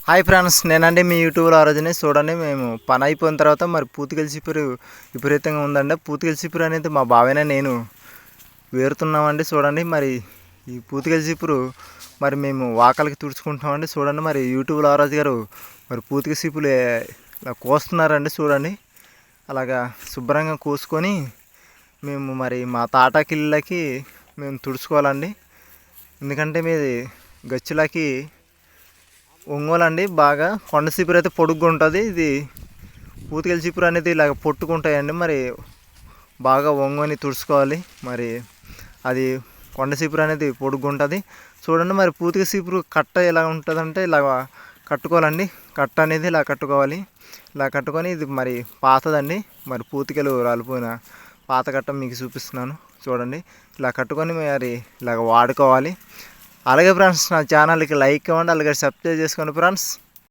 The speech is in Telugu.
హాయ్ ఫ్రెండ్స్, నేనండి మీ యూట్యూబ్లో ఆరోజుని చూడండి. మేము పని అయిపోయిన తర్వాత మరి పూతికల చిపురు విపరీతంగా ఉందండి. పూతికల చిపురు అనేది మా బావైనా నేను వేరుతున్నామండి. చూడండి మరి ఈ పూతికల చిపురు మరి మేము వాకలకి తుడుచుకుంటున్నామండి. చూడండి మరి యూట్యూబ్లో ఆరోజు గారు మరి పూతిక చిపులు ఇలా కోస్తున్నారండి. చూడండి అలాగా శుభ్రంగా కోసుకొని మేము మరి మా తాటాకిళ్ళకి మేము తుడుచుకోవాలండి. ఎందుకంటే మీది గచ్చులకి ఒంగోలండి. బాగా కొండ చిపురు అయితే పొడుగ్గా ఉంటుంది. ఇది పూతికల చిపురు అనేది ఇలాగ పొట్టుకుంటాయండి. మరి బాగా ఒంగోని తుడుచుకోవాలి. మరి అది కొండ చిపురు అనేది పొడుగ్గా ఉంటుంది. చూడండి మరి పూతిక చిపురు కట్ట ఎలా ఉంటుందంటే ఇలా కట్టుకోవాలండి. కట్ట అనేది ఇలా కట్టుకోవాలి. ఇలా కట్టుకొని ఇది మరి పాతదండి. మరి పూతికలు రాలిపోయిన పాత కట్ట మీకు చూపిస్తున్నాను చూడండి. ఇలా కట్టుకొని మరి ఇలాగ వాడుకోవాలి. అలాగే ఫ్రెండ్స్, నా ఛానల్కి లైక్ ఇవ్వండి, అలాగే సబ్స్క్రైబ్ చేసుకోండి ఫ్రెండ్స్.